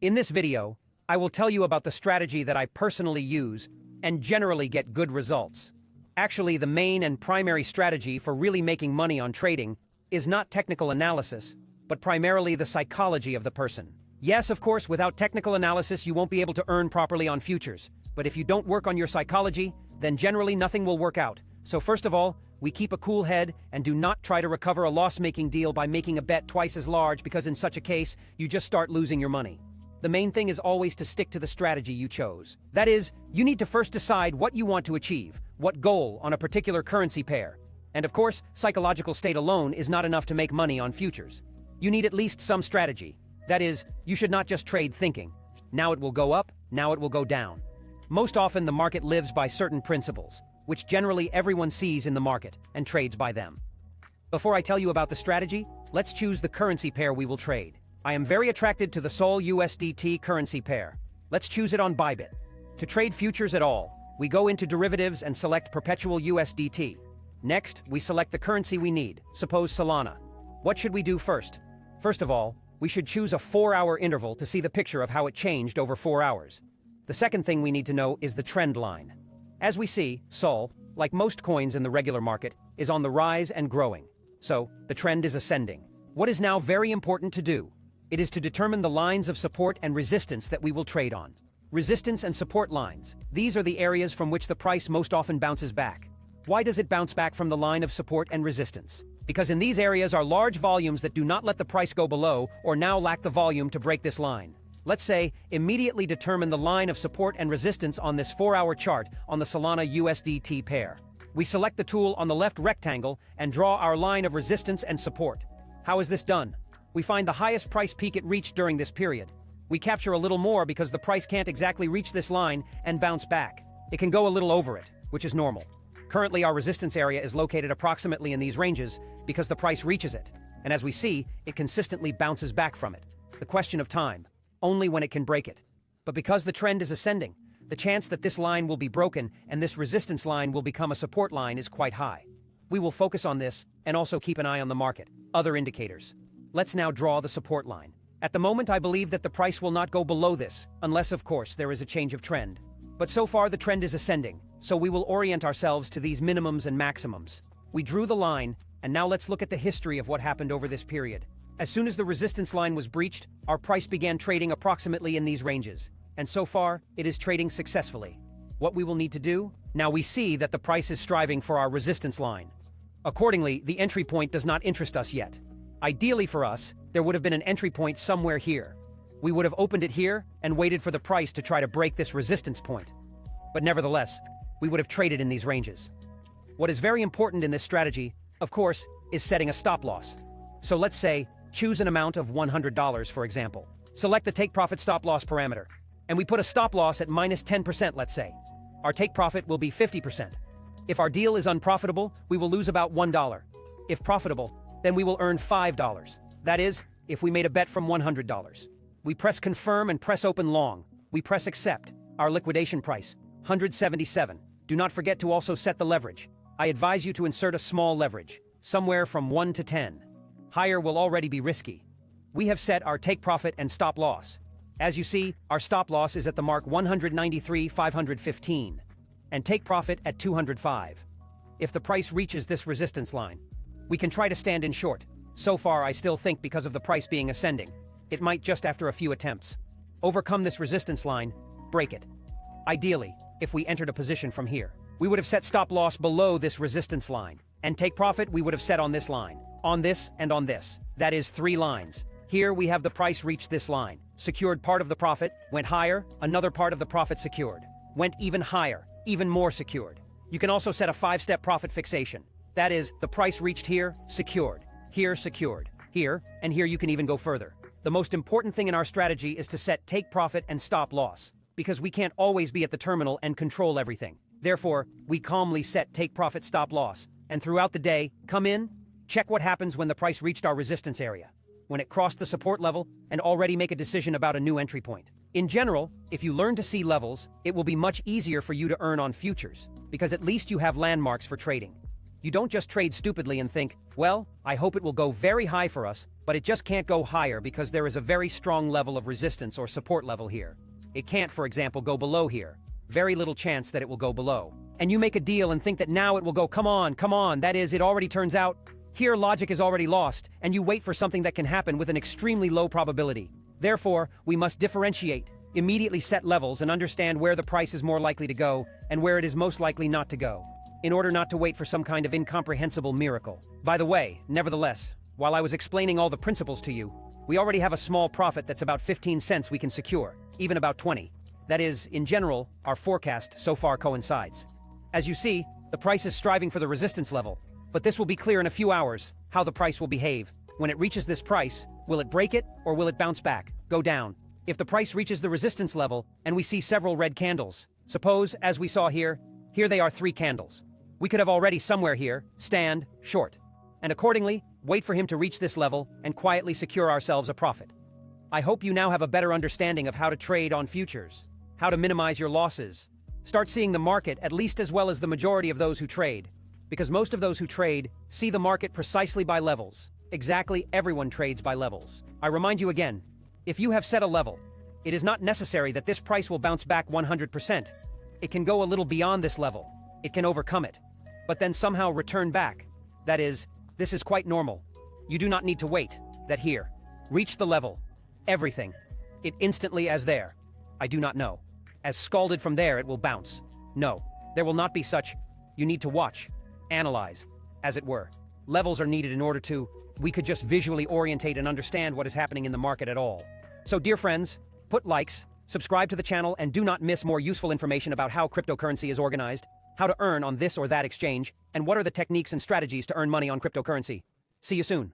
In this video, I will tell you about the strategy that I personally use and generally get good results. Actually, the main and primary strategy for really making money on trading is not technical analysis, but primarily the psychology of the person. Yes, of course, without technical analysis, you won't be able to earn properly on futures. But if you don't work on your psychology, then generally nothing will work out. So first of all, we keep a cool head and do not try to recover a loss-making deal by making a bet twice as large, because in such a case, you just start losing your money. The main thing is always to stick to the strategy you chose. That is, you need to first decide what you want to achieve, what goal on a particular currency pair. And of course, psychological state alone is not enough to make money on futures. You need at least some strategy. That is, you should not just trade thinking, now it will go up, now it will go down. Most often the market lives by certain principles, which generally everyone sees in the market and trades by them. Before I tell you about the strategy, let's choose the currency pair we will trade. I am very attracted to the Sol USDT currency pair. Let's choose it on ByBit. To trade futures at all, we go into derivatives and select perpetual USDT. Next, we select the currency we need, suppose Solana. What should we do first? First of all, we should choose a 4-hour interval to see the picture of how it changed over 4 hours. The second thing we need to know is the trend line. As we see, Sol, like most coins in the regular market, is on the rise and growing. So, the trend is ascending. What is now very important to do? It is to determine the lines of support and resistance that we will trade on. Resistance and support lines. These are the areas from which the price most often bounces back. Why does it bounce back from the line of support and resistance? Because in these areas are large volumes that do not let the price go below or now lack the volume to break this line. Let's say, immediately determine the line of support and resistance on this 4-hour chart on the Solana USDT pair. We select the tool on the left rectangle and draw our line of resistance and support. How is this done? We find the highest price peak it reached during this period. We capture a little more because the price can't exactly reach this line and bounce back. It can go a little over it, which is normal. Currently, our resistance area is located approximately in these ranges because the price reaches it, and as we see, it consistently bounces back from it. The question of time, only when it can break it. But because the trend is ascending, the chance that this line will be broken and this resistance line will become a support line is quite high. We will focus on this and also keep an eye on the market, other indicators. Let's now draw the support line. At the moment, I believe that the price will not go below this, unless of course there is a change of trend. But so far the trend is ascending, so we will orient ourselves to these minimums and maximums. We drew the line, and now let's look at the history of what happened over this period. As soon as the resistance line was breached, our price began trading approximately in these ranges, and so far, it is trading successfully. What we will need to do? Now we see that the price is striving for our resistance line. Accordingly, the entry point does not interest us yet. Ideally for us, there would have been an entry point somewhere here. We would have opened it here and waited for the price to try to break this resistance point. But nevertheless, we would have traded in these ranges. What is very important in this strategy, of course, is setting a stop loss. So let's say, choose an amount of $100, for example. Select the take profit stop loss parameter, and we put a stop loss at minus 10%, let's say. Our take profit will be 50%. If our deal is unprofitable, we will lose about $1. If profitable, then we will earn $5. That is, if we made a bet from $100. We press confirm and press open long. We press accept. Our liquidation price, 177. Do not forget to also set the leverage. I advise you to insert a small leverage, somewhere from 1 to 10. Higher will already be risky. We have set our take profit and stop loss. As you see, our stop loss is at the mark 193,515, and take profit at 205. If the price reaches this resistance line, we can try to stand in short. So far, I still think because of the price being ascending, it might just after a few attempts. Overcome this resistance line, break it. Ideally, if we entered a position from here, we would have set stop loss below this resistance line, and take profit we would have set on this line, on this and on this. That is 3 lines. Here we have the price reach this line, secured part of the profit, went higher, another part of the profit secured, went even higher, even more secured. You can also set a 5-step profit fixation. That is, the price reached here, secured, here, and here you can even go further. The most important thing in our strategy is to set take profit and stop loss, because we can't always be at the terminal and control everything. Therefore, we calmly set take profit stop loss, and throughout the day, come in, check what happens when the price reached our resistance area, when it crossed the support level, and already make a decision about a new entry point. In general, if you learn to see levels, it will be much easier for you to earn on futures, because at least you have landmarks for trading. You don't just trade stupidly and think, well, I hope it will go very high for us, but it just can't go higher because there is a very strong level of resistance or support level here. It can't, for example, go below here. Very little chance that it will go below. And you make a deal and think that now it will go, come on, that is, it already turns out. Here logic is already lost, and you wait for something that can happen with an extremely low probability. Therefore, we must differentiate, immediately set levels and understand where the price is more likely to go and where it is most likely not to go, in order not to wait for some kind of incomprehensible miracle. By the way, nevertheless, while I was explaining all the principles to you, we already have a small profit that's about 15 cents we can secure, even about 20. That is, in general, our forecast so far coincides. As you see, the price is striving for the resistance level, but this will be clear in a few hours, how the price will behave. When it reaches this price, will it break it or will it bounce back, go down? If the price reaches the resistance level and we see several red candles, suppose, as we saw here they are 3 candles. We could have already somewhere here, stand, short. And accordingly, wait for him to reach this level and quietly secure ourselves a profit. I hope you now have a better understanding of how to trade on futures, how to minimize your losses. Start seeing the market at least as well as the majority of those who trade, because most of those who trade see the market precisely by levels. Exactly, everyone trades by levels. I remind you again, if you have set a level, it is not necessary that this price will bounce back 100%. It can go a little beyond this level. It can overcome it, but then somehow return back. That is, this is quite normal. You do not need to wait, that here. Reach the level. Everything. It instantly as there. I do not know. As scalded from there it will bounce. No, there will not be such. You need to watch. Analyze, as it were. Levels are needed in order to, we could just visually orientate and understand what is happening in the market at all. So dear friends, put likes, subscribe to the channel, and do not miss more useful information about how cryptocurrency is organized, how to earn on this or that exchange, and what are the techniques and strategies to earn money on cryptocurrency. See you soon.